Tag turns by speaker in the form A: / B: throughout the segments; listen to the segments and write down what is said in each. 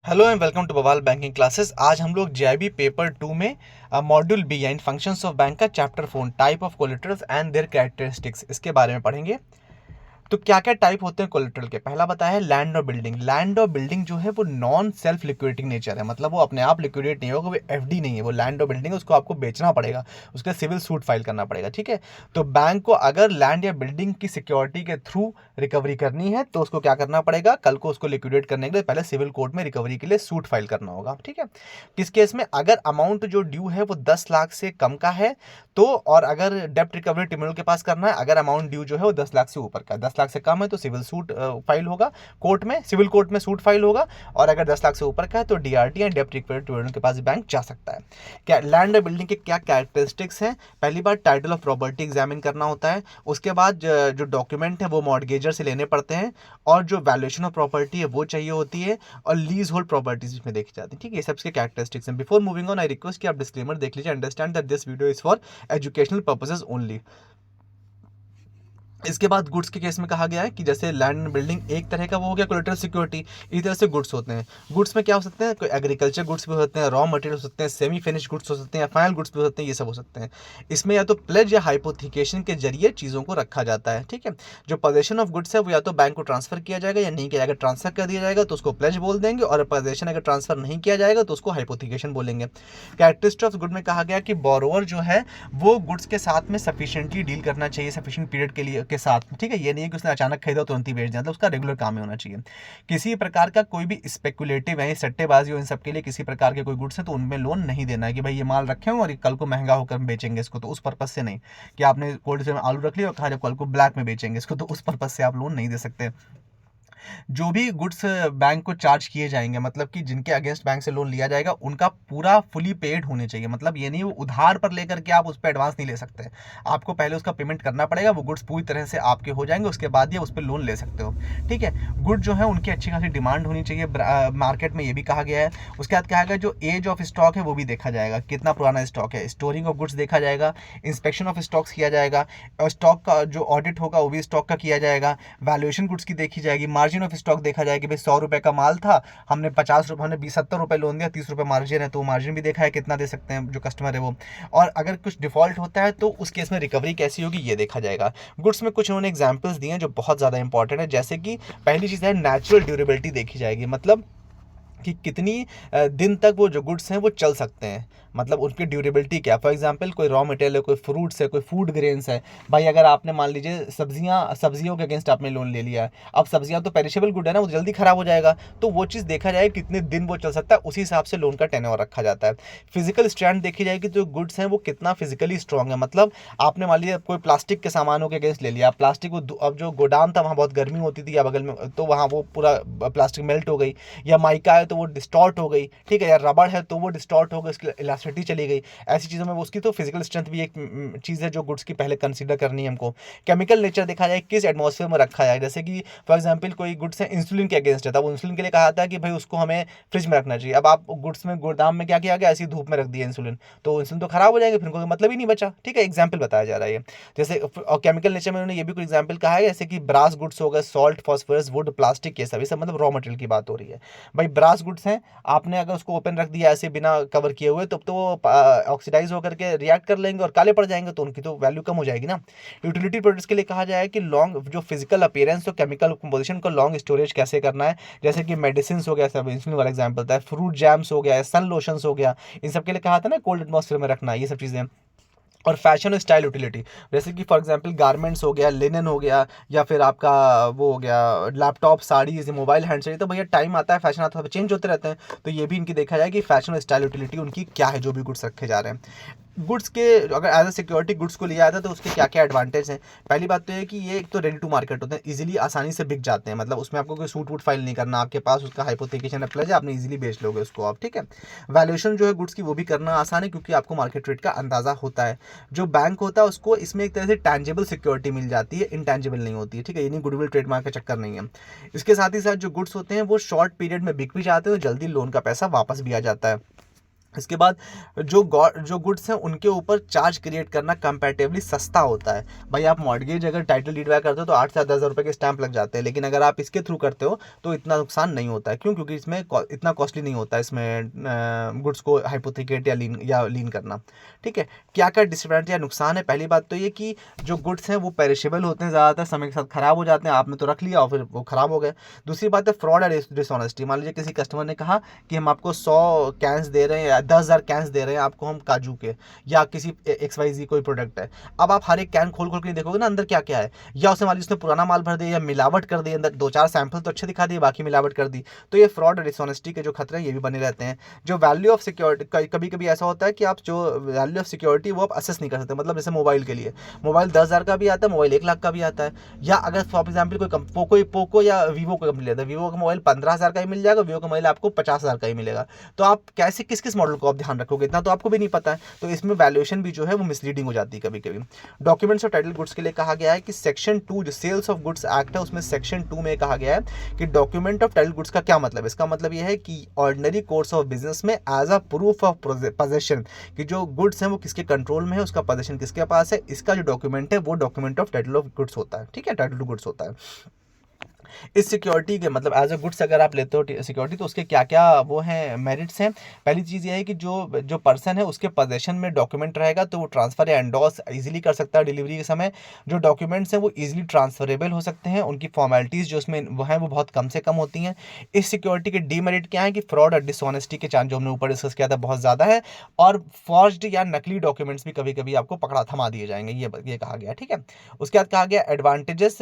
A: Hello and welcome to Bawaal banking classes. आज हम लोग जेआईबी पेपर 2 में मॉड्यूल बी यानी फंक्शंस ऑफ बैंक का chapter 4 type of collaterals and their characteristics इसके बारे में पढ़ेंगे। तो क्या क्या टाइप होते हैं कोलेटरल के। पहला बताया है लैंड और बिल्डिंग। लैंड और बिल्डिंग जो है वो नॉन सेल्फ लिक्विडेटिंग नेचर है, मतलब वो अपने आप लिक्विडेट नहीं होगा, वो एफडी नहीं है। वो लैंड और बिल्डिंग है, उसको आपको बेचना पड़ेगा, उसके सिविल सूट फाइल करना पड़ेगा। ठीक है, तो बैंक को अगर लैंड या बिल्डिंग की सिक्योरिटी के थ्रू रिकवरी करनी है तो उसको क्या करना पड़ेगा, कल को उसको लिक्विडेट करने के लिए पहले सिविल कोर्ट में रिकवरी के लिए सूट फाइल करना होगा। ठीक है, किस केस में, अगर अमाउंट जो ड्यू है वो 10 लाख से कम का है तो, और अगर डेप्ट रिकवरी ट्रिब्यूनल के पास करना है, अगर अमाउंट ड्यू जो है वो 10 लाख से ऊपर का, 10 लाख से कम है तो सिविल सूट फाइल होगा कोर्ट में, सिविल कोर्ट में सूट फाइल होगा, और अगर 10 लाख से ऊपर का है तो डीआरटी या डेप्ट रिकवरी ट्रिब्यूनल के पास बैंक जा सकता है। क्या लैंड और बिल्डिंग के क्या कैरेक्टरिस्टिक्स हैं। पहली बार टाइटल ऑफ प्रॉपर्टी एग्जामिन करना होता है, उसके बाद जो डॉक्यूमेंट है वो मॉर्गेजर से लेने पड़ते हैं, और जो वैल्यूएशन ऑफ प्रॉपर्टी है वो चाहिए होती है, और लीज होल्ड प्रॉपर्टीज इसमें देखी जाती है। ठीक है, ये सबके कैरेक्टरिस्टिक्स हैं। Before moving on I request कि आप डिस्क्लेमर देख लीजिए। Understand that this video is for educational purposes only. इसके बाद गुड्स के केस में कहा गया है कि जैसे लैंड एंड बिल्डिंग एक तरह का वो हो गया कोलेटरल सिक्योरिटी, इसी तरह से गुड्स होते हैं। गुड्स में क्या हो सकते हैं, कोई एग्रीकल्चर गुड्स भी हो सकते हैं, रॉ मटेरियल हो सकते हैं, सेमी फिनिश गुड्स हो सकते हैं, फाइनल गुड्स भी हो सकते हैं, ये सब हो सकते हैं। इसमें या तो प्लेज या हाइपोथिकेशन के जरिए चीज़ों को रखा जाता है। ठीक है, जो पोजेशन ऑफ गुड्स है वो या तो बैंक को ट्रांसफर किया जाएगा या नहीं किया जाएगा। ट्रांसफर कर दिया जाएगा तो उसको प्लेज बोल देंगे, और पोजेशन अगर ट्रांसफर नहीं किया जाएगा तो उसको हाइपोथिकेशन बोलेंगे। कैरेक्टरिस्टिक ऑफ गुड में कहा गया कि बोरोवर जो है वो गुड्स के साथ में सफिशिएंटली डील करना चाहिए, सफिशिएंट पीरियड के लिए के साथ। ठीक है, ये नहीं है कि उसने अचानक खरीदा तुरंत ही बेच दिया, मतलब उसका रेगुलर काम ही होना चाहिए। किसी प्रकार का कोई भी स्पेकुलेटिव है, सट्टेबाजी हो, इन सब के लिए किसी प्रकार के कोई गुड्स है तो उनमें लोन नहीं देना है कि भाई ये माल रखे हो और कल को महंगा होकर बेचेंगे इसको, तो उस पर्पज से नहीं। कि आपने कोल्ड स्टोरेज में आलू रख लिया और कहा जब कल को ब्लैक में बेचेंगे इसको, तो उस पर्पज से आप लोन नहीं दे सकते। जो भी गुड्स बैंक को चार्ज किए जाएंगे, मतलब कि जिनके अगेंस्ट बैंक से लोन लिया जाएगा, उनका पूरा फुली पेड होने चाहिए। मतलब ये नहीं वो उधार पर लेकर के आप उस पर एडवांस नहीं ले सकते, आपको पहले उसका पेमेंट करना पड़ेगा। वो गुड्स पूरी तरह से आपके हो जाएंगे, उसके बाद ही उस पर लोन ले सकते हो। ठीक है, गुड जो है उनकी अच्छी खासी डिमांड होनी चाहिए मार्केट में, ये भी कहा गया है। उसके बाद कहा गया जो एज ऑफ स्टॉक है वो भी देखा जाएगा, कितना पुराना स्टॉक है। स्टोरिंग ऑफ गुड्स देखा जाएगा, इंस्पेक्शन ऑफ स्टॉक्स किया जाएगा, और स्टॉक का जो ऑडिट होगा वो भी स्टॉक का किया जाएगा। वैल्यूएशन गुड्स की देखी जाएगी, मार्जिन ऑफ स्टॉक देखा जाएगा कि भाई 100 रुपए का माल था, हमने 50 रुपये, हमने 70 रुपये लोन दिया, 30 रुपये मार्जिन है, तो मार्जिन भी देखा है कितना दे सकते हैं जो कस्टमर है वो। और अगर कुछ डिफॉल्ट होता है तो उस केस में रिकवरी कैसी होगी ये देखा जाएगा। गुड्स में कुछ उन्होंने एग्जाम्पल्स दिए हैं जो बहुत ज़्यादा इंपॉर्टेंट है, जैसे कि पहली चीज़ है नेचुरल ड्यूरेबिलिटी देखी जाएगी, मतलब कि कितनी दिन तक वो जो गुड्स हैं वो चल सकते हैं, मतलब उनकी ड्यूरेबिलिटी क्या। फॉर एग्जांपल कोई रॉ मटेरियल है, कोई फ्रूट्स है, कोई फूड ग्रेन्स है। भाई अगर आपने मान लीजिए सब्जियों के अगेंस्ट आपने लोन ले लिया है, अब सब्जियां तो पेरिशेबल गुड है ना, वो जल्दी खराब हो जाएगा, तो वो चीज़ देखा जाए कितने दिन वो चल सकता है, उसी हिसाब से लोन का टेन्योर रखा जाता है। फिजिकल स्ट्रेंथ देखी जाएगी, जो गुड्स हैं वो कितना फिजिकली स्ट्रॉन्ग है। मतलब आपने मान लिया कोई प्लास्टिक के सामानों के अगेंस्ट ले लिया, प्लास्टिक अब जो गोदाम था वहाँ बहुत गर्मी होती थी या बगल में, तो वहाँ वो पूरा प्लास्टिक मेल्ट हो गई, या माइका है तो वो डिस्टॉर्ट हो गई। ठीक है, या रबड़ है तो वो डिस्टॉर्ट हो गई, उसकी इलास्टिसिटी चली गई। ऐसी चीज़ों में उसकी तो फिजिकल स्ट्रेंथ भी एक चीज़ है जो गुड्स की पहले कंसीडर करनी है हमको। केमिकल नेचर देखा जाए, किस एटमॉस्फेयर में रखा जाए, जैसे कि फॉर एग्जांपल कोई गुड्स है इंसुलिन के अगेंस्ट है, तब इंसुलिन के लिए कहा था कि भाई उसको हमें फ्रिज में रखना चाहिए। अब आप गुड्स में गोदाम में क्या किया गया, ऐसी धूप में रख दिया इंसुलिन, तो इंसुलिन तो खराब हो जाएंगे, फिर कोई मतलब ही नहीं बचा। ठीक है, एग्जाम्पल बताया जा रहा है ये। जैसे और केमिकल नेचर में उन्होंने ये भी कोई एग्जाम्पल कहा है, जैसे कि ब्रास गुड्स हो गए, सॉल्ट, फॉस्फोरस, वुड, प्लास्टिक, ये सब मतलब रॉ मटेरियल की बात हो रही है। भाई ब्रास गुड्स हैं, आपने अगर उसको ओपन रख दिया ऐसे बिना कवर किए हुए, तो वो ऑक्सीडाइज होकर के रिएक्ट कर लेंगे और काले पड़ जाएंगे, तो उनकी तो वैल्यू कम हो जाएगी ना। यूटिलिटी प्रोडक्ट्स के लिए कहा जाए कि लॉन्ग जो फिजिकल अपीयरेंस और केमिकल कंपोजिशन को लॉन्ग स्टोरेज कैसे करना है, जैसे कि मेडिसिन हो गया, सब इंसुलिन वाला एग्जाम्पल था, फ्रूट जैम्स हो गया, सन लोशंस हो गया, इन सब के लिए कहा था ना कोल्ड एटमॉस्फेयर में रखना, ये सब चीज़ें। और फैशन और स्टाइल यूटिलिटी, जैसे कि फॉर एग्जांपल गारमेंट्स हो गया, लिनन हो गया, या फिर आपका वो हो गया लैपटॉप, साड़ीज, मोबाइल हैंडसेट, तो भैया टाइम आता है, फैशन आता है, चेंज होते रहते हैं, तो ये भी इनकी देखा जाए कि फैशन और स्टाइल यूटिलिटी उनकी क्या है जो भी गुड्स रखे जा रहे हैं। गुड्स के अगर एज अ सिक्योरिटी गुड्स को लिया जाता है तो उसके क्या क्या एडवांटेज हैं। पहली बात तो ये कि ये एक तो रेडी टू मार्केट होते हैं, इजीली आसानी से बिक जाते हैं, मतलब उसमें आपको कोई सूट वूट फाइल नहीं करना, आपके पास उसका हाइपोथिकेशन अप्लाई है, आपने इजीली बेच लोगे उसको आप। ठीक है, वैल्यूएशन जो है गुड्स की वो भी करना आसान है, क्योंकि आपको मार्केट रेट का अंदाजा होता है। जो बैंक होता है उसको इसमें एक तरह से टैंजिबल सिक्योरिटी मिल जाती है, इनटैंजिबल नहीं होती है। ठीक है, ये नहीं गुडविल ट्रेडमार्क का चक्कर नहीं है। इसके साथ ही साथ जो गुड्स होते हैं वो शॉर्ट पीरियड में बिक भी जाते हैं, तो जल्दी लोन का पैसा वापस भी आ जाता है। इसके बाद जो गुड्स हैं उनके ऊपर चार्ज क्रिएट करना कंपैरेटिवली सस्ता होता है। भाई आप मॉर्गेज अगर टाइटल डीड बैक करते हो तो 8 से 10,000 रुपये के स्टैंप लग जाते हैं, लेकिन अगर आप इसके थ्रू करते हो तो इतना नुकसान नहीं होता है। क्यों? क्योंकि इसमें इतना कॉस्टली नहीं होता है इसमें गुड्स को हाइपोथेकेट या लीन करना। ठीक है, क्या क्या डिसएडवांटेज या नुकसान है? पहली बात तो ये कि जो गुड्स हैं वो पेरिशेबल होते हैं, ज़्यादातर समय के साथ ख़राब हो जाते हैं, आपने तो रख लिया और फिर वो ख़राब हो गए। दूसरी बात है फ्रॉड एंड डिसऑनेस्टी। मान लीजिए किसी कस्टमर ने कहा कि हम आपको 100 कैंस दे रहे हैं या 10,000 कैंस दे रहे हैं आपको हम काजू के, या किसी XYZ कोई प्रोडक्ट है। अब आप हर एक कैन खोल खोल के देखोगे ना अंदर क्या क्या है, या उसने मान लीजिए उसने पुराना माल भर दिया या मिलावट कर दी, अंदर 2-4 सैंपल तो अच्छे दिखा दिए, बाकी मिलावट कर दी। तो ये फ्रॉड और डिसऑनेस्टी के जो खतरे हैं ये भी बने रहते हैं। जो वैल्यू ऑफ सिक्योरिटी, कभी कभी ऐसा होता है कि आप जो वैल्यू ऑफ सिक्योरिटी वो आप असेस नहीं कर सकते। मतलब जैसे मोबाइल के लिए, मोबाइल 10,000 का भी आता है, मोबाइल 1 लाख का भी आता है। या अगर फॉर एग्जाम्पल कोई पोको या वीवो का कंपनी लेता है, वीवो का मोबाइल 15,000 का ही मिल जाएगा, वीवो का मोबाइल आपको 50,000 का ही मिलेगा। तो आप कैसे किस किस मॉडल को आप ध्यान रखोगे, इतना तो आपको भी नहीं पता है। तो इसमें वैल्यूएशन भी जो है वो मिसलीडिंग हो जाती है कभी कभी। डॉक्यूमेंट्स और टाइटल गुड्स के लिए कहा गया है कि सेक्शन 2 जो सेल्स ऑफ गुड्स एक्ट है उसमें सेक्शन 2 में कहा गया है कि डॉक्यूमेंट ऑफ टाइटल गुड्स का क्या मतलब है। इसका मतलब यह है कि ऑर्डिनरी कोर्स ऑफ बिजनेस में as a proof of possession कि जो गुड्स हैं वो किसके कंट्रोल में है, उसका पोजेशन किसके पास है, इसका जो डॉक्यूमेंट है वो document of title of goods होता है। ठीक है, टाइटल टू गुड्स होता है। इस सिक्योरिटी के मतलब एज अ गुड्स अगर आप लेते हो सिक्योरिटी तो उसके क्या क्या वो हैं मेरिट्स हैं। पहली चीज़ ये है कि जो पर्सन है उसके पोजेशन में डॉक्यूमेंट रहेगा तो वो ट्रांसफ़र या एंडोस इजीली कर सकता है डिलीवरी के समय। जो डॉक्यूमेंट्स हैं वो इजीली ट्रांसफरेबल हो सकते हैं, उनकी फॉर्मेलिटीज़ जो उसमें वो हैं वो बहुत कम से कम होती हैं। इस सिक्योरिटी के डीमेरिट क्या है कि फ्रॉड और डिसऑनेस्टी के चांस जो हमने ऊपर डिस्कस किया था बहुत ज़्यादा है, और फॉर्ज्ड या नकली डॉक्यूमेंट्स भी कभी कभी आपको पकड़ा थमा दिए जाएंगे, ये कहा गया। ठीक है, उसके बाद कहा गया advantages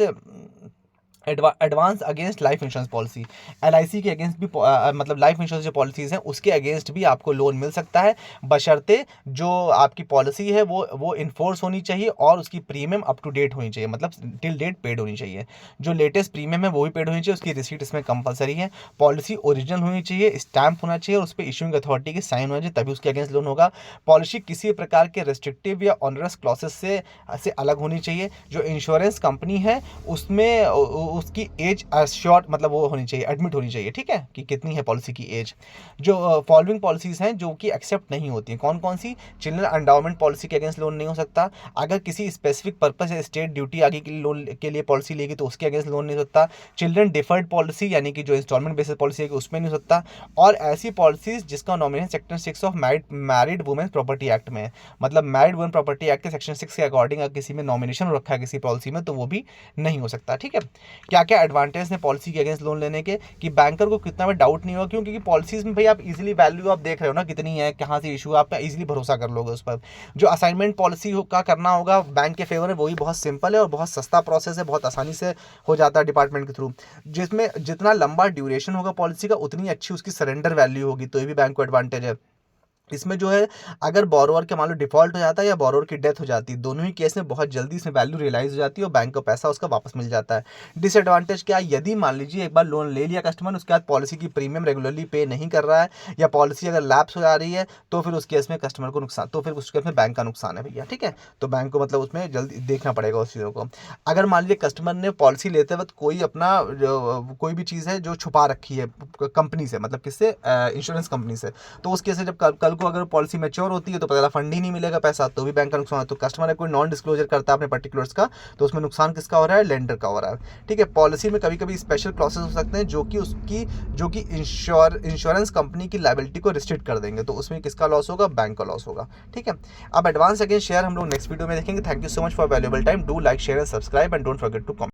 A: advance against life insurance policy. LIC के अगेंस्ट भी मतलब लाइफ इंश्योरेंस जो पॉलिसीज़ हैं उसके अगेंस्ट भी आपको लोन मिल सकता है, बशर्ते जो आपकी पॉलिसी है वो इन्फोर्स होनी चाहिए और उसकी प्रीमियम अप टू डेट होनी चाहिए, मतलब टिल डेट पेड होनी चाहिए। जो लेटेस्ट प्रीमियम है वो भी पेड होनी चाहिए, उसकी रिसीट इसमें कंपलसरी है। पॉलिसी ओरिजिनल होनी चाहिए, स्टैम्प होना चाहिए और उस पर इशूइंग अथॉरिटी की साइन होना चाहिए, तभी उसके अगेंस्ट लोन होगा। पॉलिसी किसी प्रकार के रेस्ट्रिक्टिव या ऑनरस क्लॉसेस से अलग होनी चाहिए। जो इंश्योरेंस कंपनी है उसमें उसकी एज श्योर मतलब वो होनी चाहिए, एडमिट होनी चाहिए। ठीक है, कि कितनी है पॉलिसी की एज। जो फॉलोइंग पॉलिसीज हैं जो कि एक्सेप्ट नहीं होती हैं, कौन कौन सी? चिल्ड्रन एंडाउमेंट पॉलिसी के अगेंस्ट लोन नहीं हो सकता। अगर किसी स्पेसिफिक पर्पस या स्टेट ड्यूटी आगे के लिए लोन के लिए पॉलिसी लेगी तो उसके अगेंस्ट लोन नहीं हो सकता। चिल्ड्रन डिफर्ड पॉलिसी यानी कि जो इंस्टॉलमेंट बेसिस पॉलिसी है उसमें नहीं हो सकता। और ऐसी पॉलिसीज जिसका nomination section 6 of married women property act में है, मतलब मैरिड वुमेन प्रॉपर्टी एक्ट के सेक्शन 6 के अकॉर्डिंग अगर किसी में नॉमिनेशन रखा है किसी पॉलिसी में तो वो भी नहीं हो सकता। ठीक है, क्या क्या एडवांटेज है पॉलिसी के अगेंस्ट लोन लेने के कि बैंकर को कितना भी डाउट नहीं होगा, क्योंकि पॉलिसीज में भाई आप इजीली वैल्यू आप देख रहे हो ना कितनी है, कहाँ से इशू, आप इजीली भरोसा कर लोगे उस पर। जो असाइनमेंट पॉलिसी का करना होगा बैंक के फेवर में वही बहुत सिंपल है और बहुत सस्ता प्रोसेस है, बहुत आसानी से हो जाता है डिपार्टमेंट के थ्रू। जिसमें जितना लंबा ड्यूरेशन होगा पॉलिसी का उतनी अच्छी उसकी सरेंडर वैल्यू होगी, तो ये भी बैंक को एडवांटेज है। इसमें जो है अगर बोरोवर के मान लो डिफॉल्ट हो जाता है या बोरोवर की डेथ हो जाती है, दोनों ही केस में बहुत जल्दी इसमें वैल्यू रियलाइज हो जाती है और बैंक को पैसा उसका वापस मिल जाता है। डिसएडवांटेज क्या है? यदि मान लीजिए एक बार लोन ले लिया कस्टमर, उसके बाद पॉलिसी की प्रीमियम रेगुलरली पे नहीं कर रहा है या पॉलिसी अगर लैप्स हो जा रही है तो फिर उस केस में कस्टमर को नुकसान, तो फिर उस केस में बैंक का नुकसान है भैया। ठीक है, तो बैंक को मतलब उसमें जल्दी देखना पड़ेगा उस चीज़ों को। अगर मान लीजिए कस्टमर ने पॉलिसी लेते वक्त कोई अपना कोई भी चीज़ है जो छुपा रखी है कंपनी से, मतलब किससे? इंश्योरेंस कंपनी से, तो उस केस में जब कल को अगर पॉलिसी मैच्योर होती है तो पता फंड ही नहीं मिलेगा पैसा, तो भी बैंक का नुकसान है। तो कस्टमर कोई नॉन डिस्क्लोजर करता है अपने पर्टिकुलर्स का तो उसमें नुकसान किसका हो रहा है? लेंडर का हो रहा है। ठीक है, पॉलिसी में कभी कभी स्पेशल क्लॉसेस हो सकते हैं जो कि इंश्योरेंस कंपनी की लायबिलिटी को रिस्ट्रिक्ट कर देंगे, तो उसमें किसका लॉस होगा? बैंक का लॉस होगा। ठीक है, अब एडवांस अगेंस्ट शेयर हम लोग नेक्स्ट वीडियो में देखेंगे। Thank you so much for valuable time. Do like share and subscribe and don't forget to comment.